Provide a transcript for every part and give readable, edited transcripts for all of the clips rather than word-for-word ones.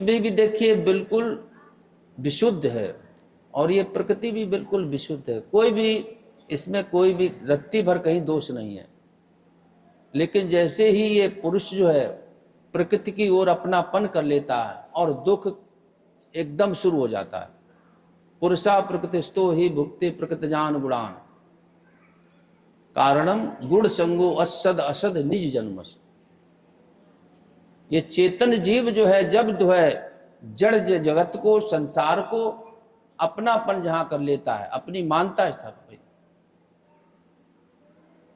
भी देखिए बिल्कुल विशुद्ध है और ये प्रकृति भी बिल्कुल विशुद्ध है। कोई भी इसमें कोई भी रत्ती भर कहीं दोष नहीं है। लेकिन जैसे ही ये पुरुष जो है प्रकृति की ओर अपनापन कर लेता है और दुख एकदम शुरू हो जाता है। पुरुषा प्रकृतिस्थो ही भुक्ति प्रकृति जान गुणान कारणम गुण संगो असद असद निज जन्मस। ये चेतन जीव जो है जब जो है जड़ जगत को संसार को अपनापन जहां कर लेता है, अपनी मानता स्थापित।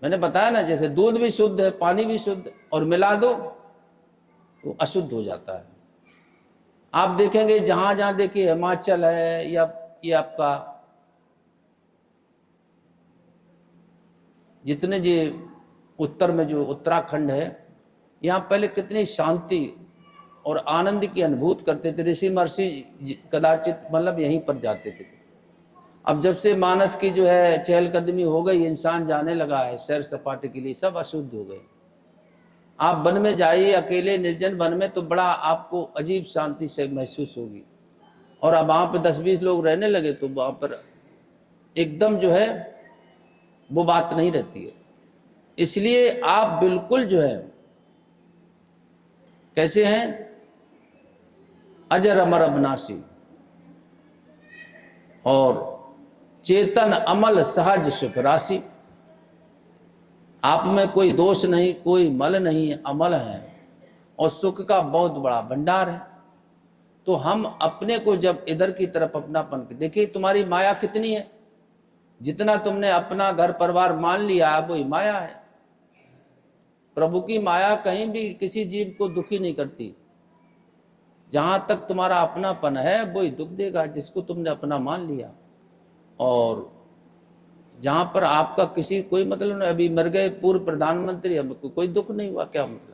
मैंने बताया ना, जैसे दूध भी शुद्ध है, पानी भी शुद्ध, और मिला दो तो अशुद्ध हो जाता है। आप देखेंगे जहां जहां देखिए हिमाचल है या ये आपका जितने जी उत्तर में जो उत्तराखंड है, यहाँ पहले कितनी शांति और आनंद की अनुभूति करते थे। ऋषि महर्षि कदाचित मतलब यहीं पर जाते थे। अब जब से मानस की जो है चहलकदमी हो गई, इंसान जाने लगा है सैर सपाटे के लिए, सब अशुद्ध हो गए। आप वन में जाइए, अकेले निर्जन वन में, तो बड़ा आपको अजीब शांति से महसूस होगी। और अब वहाँ पर 10-20 लोग रहने लगे तो वहाँ पर एकदम जो है वो बात नहीं रहती है। इसलिए आप बिल्कुल जो है कैसे हैं, अजर अमर अविनाशी और चेतन अमल सहज सुख राशि। आप में कोई दोष नहीं, कोई मल नहीं, अमल है और सुख का बहुत बड़ा भंडार है। तो हम अपने को जब इधर की तरफ अपनापन, देखिए तुम्हारी माया कितनी है, जितना तुमने अपना घर परिवार मान लिया वही माया है। प्रभु की माया कहीं भी किसी जीव को दुखी नहीं करती। जहां तक तुम्हारा अपनापन है वही दुख देगा, जिसको तुमने अपना मान लिया। और जहां पर आपका किसी कोई मतलब नहीं, अभी मर गए पूर्व प्रधानमंत्री, अब कोई दुख नहीं हुआ, क्या मतलब।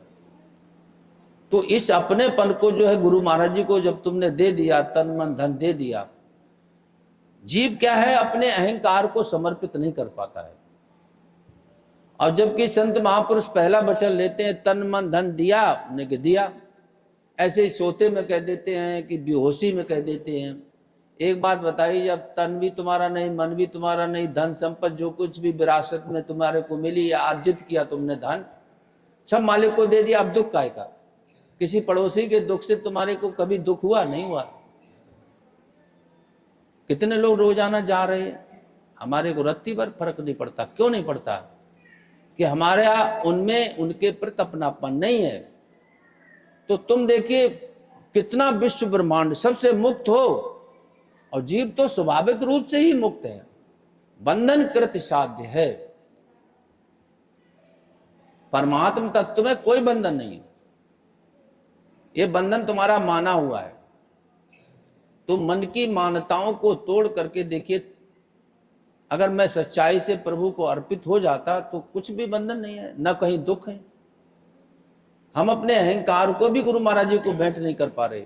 तो इस अपनेपन को जो है गुरु महाराज जी को जब तुमने दे दिया, तन मन धन दे दिया, जीव क्या है अपने अहंकार को समर्पित नहीं कर पाता है। और जबकि संत महापुरुष पहला वचन लेते हैं, तन मन धन दिया, उन्हें दिया। ऐसे ही सोते में कह देते हैं कि बेहोशी में कह देते हैं। एक बात बताइए, जब तन भी तुम्हारा नहीं, मन भी तुम्हारा नहीं, धन संपत्ति जो कुछ भी विरासत में तुम्हारे को मिली या अर्जित किया तुमने धन, सब मालिक को दे दिया, अब दुख काय का। किसी पड़ोसी के दुख से तुम्हारे को कभी दुख हुआ नहीं हुआ। कितने लोग रोजाना जा रहे हैं, हमारे को रत्ती भर फर्क नहीं पड़ता। क्यों नहीं पड़ता? कि हमारे उनमें उनके प्रति अपनापन नहीं है। तो तुम देखिए कितना विश्व ब्रह्मांड सबसे मुक्त हो, और जीव तो स्वाभाविक रूप से ही मुक्त है, बंधन कृत साध्य है। परमात्म तत्व में कोई बंधन नहीं है। ये बंधन तुम्हारा माना हुआ है। तो मन की मान्यताओं को तोड़ करके देखिए, अगर मैं सच्चाई से प्रभु को अर्पित हो जाता तो कुछ भी बंधन नहीं है, न कहीं दुख है। हम अपने अहंकार को भी गुरु महाराज जी को भेंट नहीं कर पा रहे।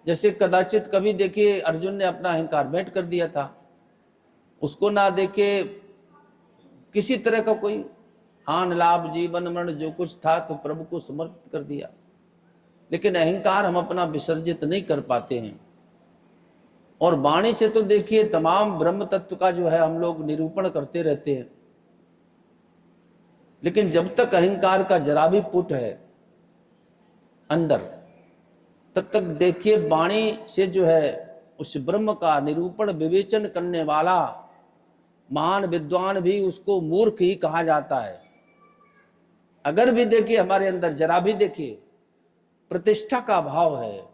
जैसे कदाचित कभी देखिए अर्जुन ने अपना अहंकार भेंट कर दिया था, उसको ना देखे किसी तरह का कोई हान लाभ जीवन मरण जो कुछ था तो प्रभु को समर्पित कर दिया। लेकिन अहंकार हम अपना विसर्जित नहीं कर पाते हैं। और वाणी से तो देखिए तमाम ब्रह्म तत्व का जो है हम लोग निरूपण करते रहते हैं, लेकिन जब तक अहंकार का जरा भी पुट है अंदर, तब तक देखिए वाणी से जो है उस ब्रह्म का निरूपण विवेचन करने वाला महान विद्वान भी उसको मूर्ख ही कहा जाता है। अगर भी देखिए हमारे अंदर जरा भी देखिए प्रतिष्ठा का भाव है,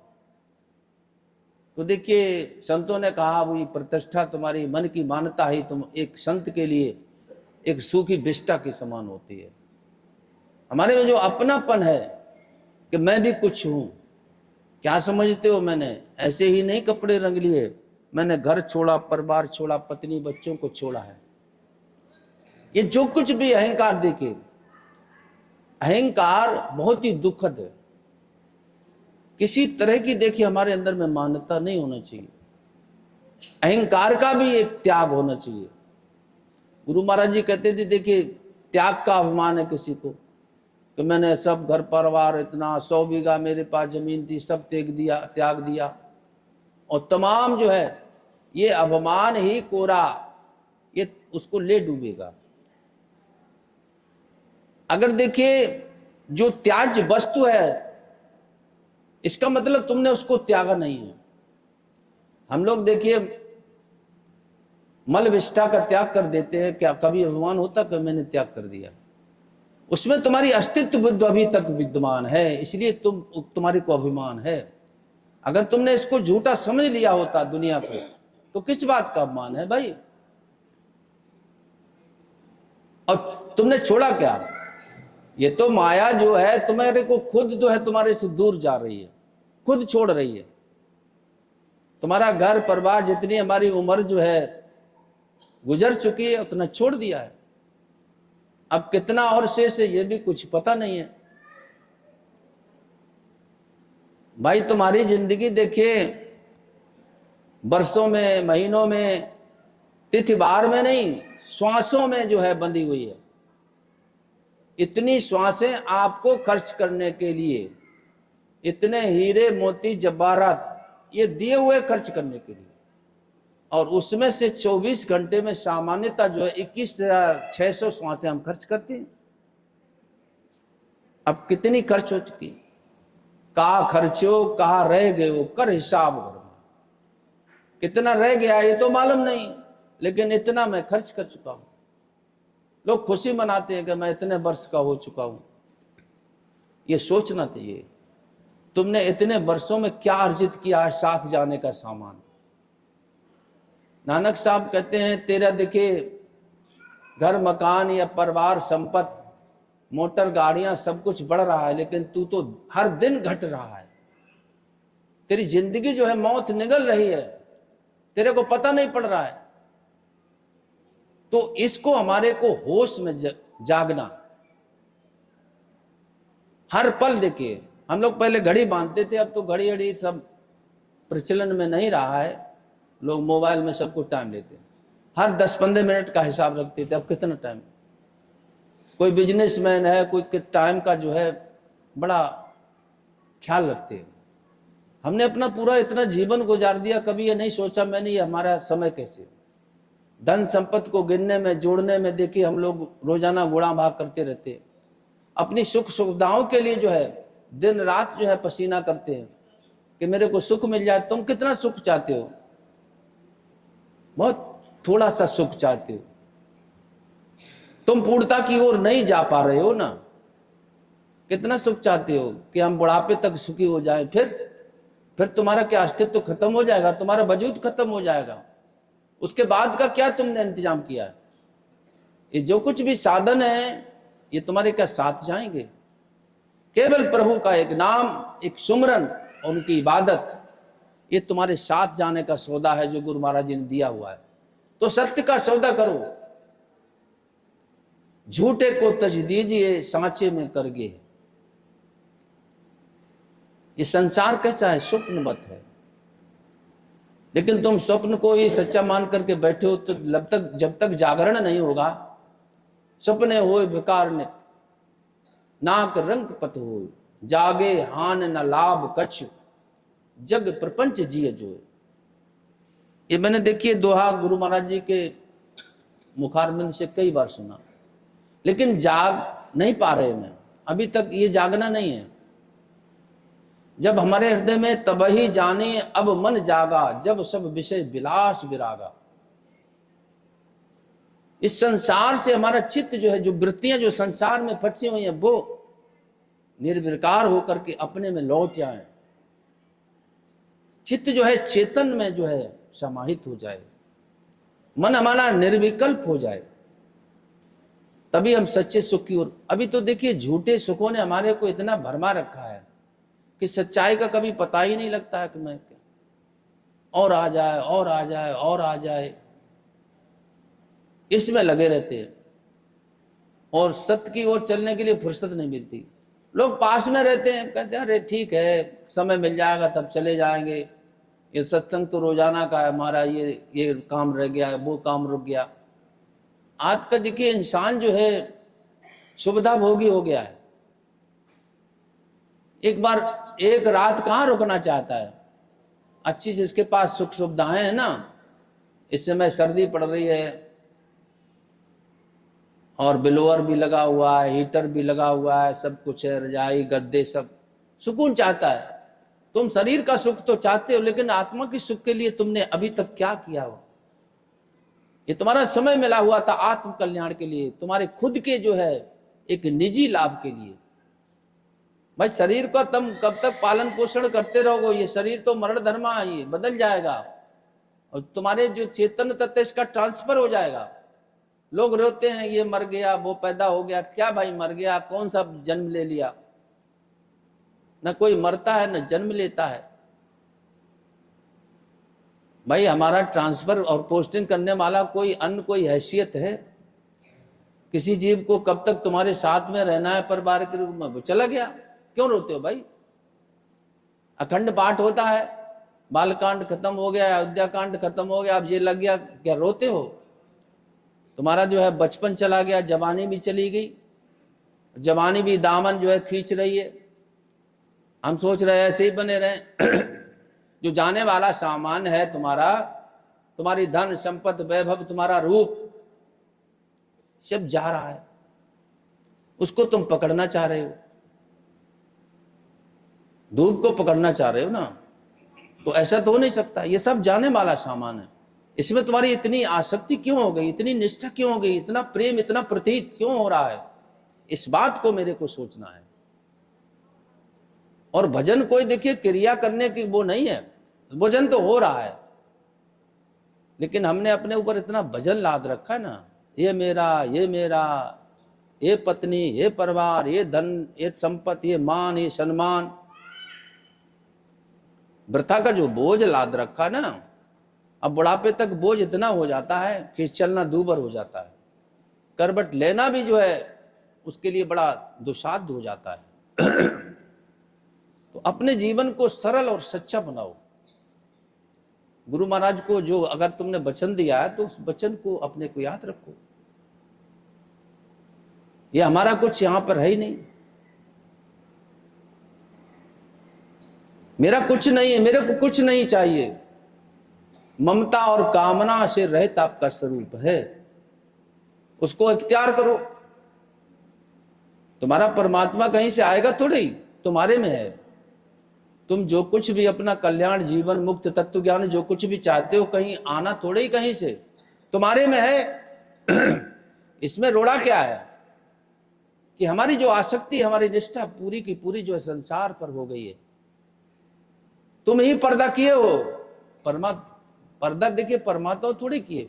तो देखिए संतों ने कहा वो प्रतिष्ठा तुम्हारी मन की मान्यता ही तुम एक संत के लिए एक सूखी विष्ठा के समान होती है। हमारे में जो अपनापन है कि मैं भी कुछ हूं, क्या समझते हो, मैंने ऐसे ही नहीं कपड़े रंग लिए, मैंने घर छोड़ा, परिवार छोड़ा, पत्नी बच्चों को छोड़ा है। ये जो कुछ भी अहंकार, देखिए अहंकार बहुत ही दुखद है। किसी तरह की देखिए हमारे अंदर में मान्यता नहीं होना चाहिए। अहंकार का भी एक त्याग होना चाहिए। गुरु महाराज जी कहते थे देखिए त्याग का अभिमान है किसी को, कि मैंने सब घर परिवार इतना 100 बीघा मेरे पास जमीन थी सब त्याग दिया, और तमाम जो है ये अभिमान ही कोरा ये उसको ले डूबेगा। अगर देखिए जो त्याज्य वस्तु है इसका मतलब तुमने उसको त्यागा नहीं है। हम लोग देखिए मल विष्ठा का त्याग कर देते हैं, क्या कभी अभिमान होता कि मैंने त्याग कर दिया? उसमें तुम्हारी अस्तित्व बुद्ध अभी तक विद्यमान है, इसलिए तुम्हारे को अभिमान है। अगर तुमने इसको झूठा समझ लिया होता दुनिया को, तो किस बात का अभिमान है भाई? और तुमने छोड़ा क्या? ये तो माया जो है तुम्हारे को खुद जो है तुम्हारे से दूर जा रही है, खुद छोड़ रही है। तुम्हारा घर परिवार जितनी हमारी उम्र जो है गुजर चुकी है उतना छोड़ दिया है, अब कितना और शेष है ये भी कुछ पता नहीं है। भाई तुम्हारी जिंदगी देखिए वर्षों में, महीनों में, तिथि बार में नहीं, श्वासों में जो है बंधी हुई है। इतनी श्वासें आपको खर्च करने के लिए, इतने हीरे मोती जवाहरात ये दिए हुए खर्च करने के लिए, और उसमें से 24 घंटे में सामान्यतः जो है 21,600 श्वासें हम खर्च करते हैं। अब कितनी खर्च हो चुकी? कहाँ खर्चो, कहाँ रह गए हो, कर हिसाब घर में। कितना रह गया ये तो मालूम नहीं, लेकिन इतना मैं खर्च कर चुका हूं। लोग खुशी मनाते हैं कि मैं इतने वर्ष का हो चुका हूं। ये सोचना चाहिए तुमने इतने वर्षों में क्या अर्जित किया है साथ जाने का सामान। नानक साहब कहते हैं तेरा देखिए घर मकान या परिवार संपत्ति मोटर गाड़ियां सब कुछ बढ़ रहा है, लेकिन तू तो हर दिन घट रहा है। तेरी जिंदगी जो है मौत निगल रही है, तेरे को पता नहीं पड़ रहा है। तो इसको हमारे को होश में जागना, हर पल देखिए। हम लोग पहले घड़ी बांधते थे, अब तो घड़ी घड़ी सब प्रचलन में नहीं रहा है। लोग मोबाइल में सबको टाइम लेते हैं, हर 10-15 मिनट का हिसाब रखते थे, अब कितना टाइम। कोई बिजनेसमैन है, कोई टाइम का जो है बड़ा ख्याल रखते हैं। हमने अपना पूरा इतना जीवन गुजार दिया, कभी ये नहीं सोचा मैंने ये हमारा समय कैसे। धन संपत्ति को गिनने में, जोड़ने में देखिए हम लोग रोजाना गुणा भाग करते रहते हैं। अपनी सुख सुविधाओं के लिए जो है दिन रात जो है पसीना करते हैं कि मेरे को सुख मिल जाए। तुम कितना सुख चाहते हो? बहुत थोड़ा सा सुख चाहते हो। तुम पूर्णता की ओर नहीं जा पा रहे हो ना। कितना सुख चाहते हो कि हम बुढ़ापे तक सुखी हो जाए, फिर तुम्हारा क्या अस्तित्व खत्म हो जाएगा, तुम्हारा वजूद खत्म हो जाएगा। उसके बाद का क्या तुमने इंतजाम किया है? ये जो कुछ भी साधन है ये तुम्हारे क्या साथ जाएंगे? केवल प्रभु का एक नाम, एक सुमरन और उनकी इबादत, ये तुम्हारे साथ जाने का सौदा है जो गुरु महाराज जी ने दिया हुआ है। तो सत्य का सौदा करो, झूठे को तज दीजिए, सांचे में करगे। ये संसार कैसा है? स्वप्नवत है। लेकिन तुम स्वप्न को ही सच्चा मान करके बैठे हो, तो जब तक जागरण नहीं होगा, सपने होए विकार ने नाक रंग पत होए, जागे हान न लाभ कछ, जग प्रपंच जिय जो। ये मैंने देखिए दोहा गुरु महाराज जी के मुखारबिंद से कई बार सुना, लेकिन जाग नहीं पा रहे मैं अभी तक। ये जागना नहीं है। जब हमारे हृदय में तबही जाने अब मन जागा, जब सब विषय विलास विरागा। इस संसार से हमारा चित्त जो है, जो वृत्तियां जो संसार में फंसी हुई हैं, वो निर्विकार होकर के अपने में लौट जाए। चित्त जो है चेतन में जो है समाहित हो जाए, मन हमारा निर्विकल्प हो जाए, तभी हम सच्चे सुख की ओर। अभी तो देखिए झूठे सुखों ने हमारे को इतना भरमा रखा है कि सच्चाई का कभी पता ही नहीं लगता है कि मैं क्या, और आ जाए और आ जाए और आ जाए, इसमें लगे रहते हैं। और सत्य की ओर चलने के लिए फुर्सत नहीं मिलती। लोग पास में रहते हैं, कहते हैं अरे ठीक है समय मिल जाएगा तब चले जाएंगे, ये सत्संग तो रोजाना का है हमारा, ये काम रह गया, वो काम रुक गया। आज का देखिए इंसान जो है सुविधा भोगी हो गया है। एक बार एक रात कहाँ रुकना चाहता है? अच्छी जिसके पास सुख सुविधाएं हैं ना, इस समय सर्दी पड़ रही है और ब्लोअर भी लगा हुआ है, हीटर भी लगा हुआ है, सब कुछ है, रजाई गद्दे सब, सुकून चाहता है। तुम शरीर का सुख तो चाहते हो, लेकिन आत्मा की सुख के लिए तुमने अभी तक क्या किया हो? ये तुम्हारा समय मिला हुआ था आत्म कल्याण के लिए, तुम्हारे खुद के जो है एक निजी लाभ के लिए। भाई शरीर का तुम कब तक पालन पोषण करते रहोगे? ये शरीर तो मरण धर्मा है, ये बदल जाएगा और तुम्हारे जो चेतन तत्व इसका ट्रांसफर हो जाएगा। लोग रोते हैं ये मर गया, वो पैदा हो गया। क्या भाई मर गया? कौन सा जन्म ले लिया? न कोई मरता है न जन्म लेता है। भाई हमारा ट्रांसफर और पोस्टिंग करने वाला कोई अन्य कोई हैसियत है? किसी जीव को कब तक तुम्हारे साथ में रहना है परिवार के रूप में? वो चला गया, क्यों रोते हो भाई? अखंड पाठ होता है, बालकांड खत्म हो गया, अयोध्या कांड खत्म हो गया, अब ये लग गया, क्या रोते हो? तुम्हारा जो है बचपन चला गया, जवानी भी चली गई, जवानी भी दामन जो है खींच रही है। हम सोच रहे हैं ऐसे ही बने रहें। जो जाने वाला सामान है तुम्हारा, तुम्हारी धन संपत्ति वैभव, तुम्हारा रूप, सब जा रहा है, उसको तुम पकड़ना चाह रहे हो। धूप को पकड़ना चाह रहे हो ना, तो ऐसा तो हो नहीं सकता। ये सब जाने वाला सामान है, इसमें तुम्हारी इतनी आसक्ति क्यों हो गई, इतनी निष्ठा क्यों हो गई, इतना प्रेम, इतना प्रतीत क्यों हो रहा है? इस बात को मेरे को सोचना है। और भजन कोई देखिए क्रिया करने की वो नहीं है, भजन तो हो रहा है, लेकिन हमने अपने ऊपर इतना भजन लाद रखा है ना, ये मेरा, ये मेरा, ये पत्नी, ये परिवार, ये धन, ये संपत्ति, ये मान, ये सम्मान, वृथा का जो बोझ लाद रखा ना, अब बुढ़ापे तक बोझ इतना हो जाता है कि चलना दूभर हो जाता है, करवट लेना भी जो है उसके लिए बड़ा दुस्साध्य हो जाता है। तो अपने जीवन को सरल और सच्चा बनाओ। गुरु महाराज को जो अगर तुमने वचन दिया है तो उस वचन को अपने को याद रखो। ये हमारा कुछ यहां पर है ही नहीं, मेरा कुछ नहीं है, मेरे को कुछ नहीं चाहिए, ममता और कामना से रहित आपका स्वरूप है, उसको इख्तियार करो। तुम्हारा परमात्मा कहीं से आएगा थोड़ी, तुम्हारे में है। तुम जो कुछ भी अपना कल्याण, जीवन मुक्त, तत्व ज्ञान जो कुछ भी चाहते हो, कहीं आना थोड़े ही कहीं से, तुम्हारे में है। इसमें रोड़ा क्या है कि हमारी जो आसक्ति, हमारी निष्ठा पूरी की पूरी जो है संसार पर हो गई है। तुम ही पर्दा किए हो, पर्दा देखिए परमात्मा थोड़ी किए।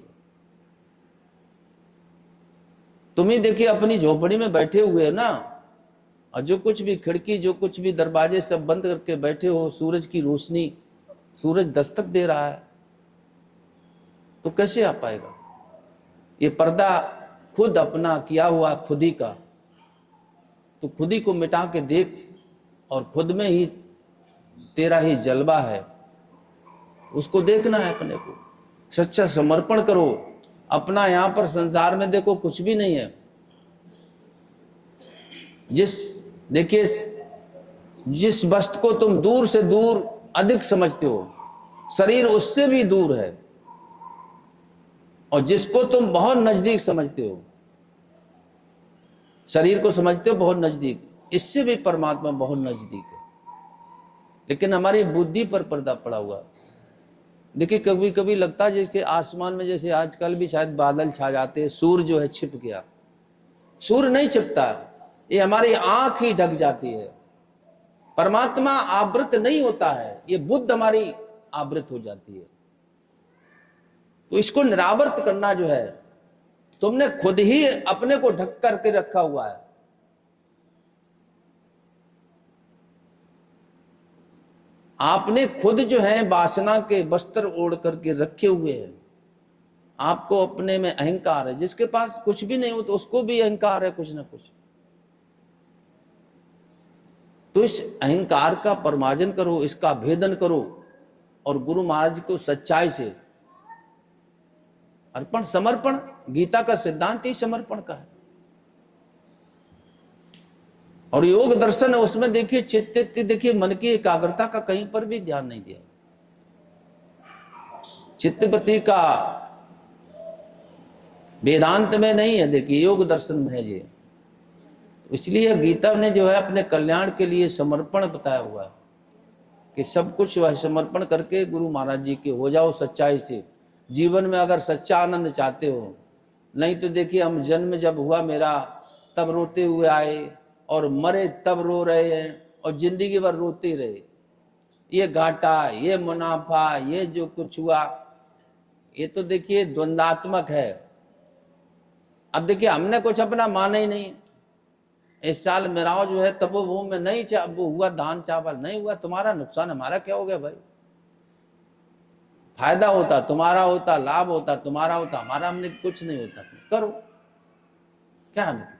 तुम ही देखिए अपनी झोपड़ी में बैठे हुए हो ना, और जो कुछ भी खिड़की, जो कुछ भी दरवाजे सब बंद करके बैठे हो, सूरज की रोशनी, सूरज दस्तक दे रहा है, तो कैसे आ पाएगा? ये पर्दा खुद अपना किया हुआ, खुद ही का, तो खुद ही को मिटा के देख, और खुद में ही तेरा ही जलवा है, उसको देखना है अपने को। सच्चा समर्पण करो अपना। यहां पर संसार में देखो कुछ भी नहीं है। देखिए जिस वस्तु को तुम दूर से दूर अधिक समझते हो, शरीर उससे भी दूर है, और जिसको तुम बहुत नजदीक समझते हो, शरीर को समझते हो बहुत नजदीक, इससे भी परमात्मा बहुत नजदीक है। लेकिन हमारी बुद्धि पर पर्दा पड़ा हुआ। देखिए कभी कभी लगता है जैसे आसमान में, जैसे आजकल भी शायद बादल छा जाते हैं, सूर्य जो है छिप गया। सूर्य नहीं छिपता, ये हमारी आंख ही ढक जाती है। परमात्मा आवृत नहीं होता है, ये बुद्ध हमारी आवृत हो जाती है। तो इसको निरावृत करना जो है, तुमने खुद ही अपने को ढक करके रखा हुआ है। आपने खुद जो है वासना के वस्त्र ओढ़ करके रखे हुए हैं। आपको अपने में अहंकार है, जिसके पास कुछ भी नहीं हो तो उसको भी अहंकार है कुछ ना कुछ। तो इस अहंकार का परमार्जन करो, इसका भेदन करो, और गुरु महाराज को सच्चाई से अर्पण, समर्पण, गीता का सिद्धांत ही समर्पण का है। और योग दर्शन है, उसमें देखिए चित्त, देखिए मन की एकाग्रता का कहीं पर भी ध्यान नहीं दिया। चित्तवृत्ति का वेदांत में नहीं है, देखिए योग दर्शन में है ये। इसलिए गीता ने जो है अपने कल्याण के लिए समर्पण बताया हुआ है कि सब कुछ वह समर्पण करके गुरु महाराज जी के हो जाओ सच्चाई से। जीवन में अगर सच्चा आनंद चाहते हो, नहीं तो देखिए हम जन्म जब हुआ मेरा तब रोते हुए आए और मरे तब रो रहे हैं और जिंदगी भर रोते रहे। ये घाटा, ये मुनाफा, ये जो कुछ हुआ, ये तो देखिए द्वंद्वात्मक है। अब देखिए हमने कुछ अपना माना ही नहीं। इस साल मेरा जो है तपोभूमि में नहीं वो हुआ धान चावल, नहीं हुआ, तुम्हारा नुकसान, हमारा क्या हो गया भाई? फायदा होता तुम्हारा होता, लाभ होता तुम्हारा होता, हमारा हमने कुछ नहीं होता। करो क्या है?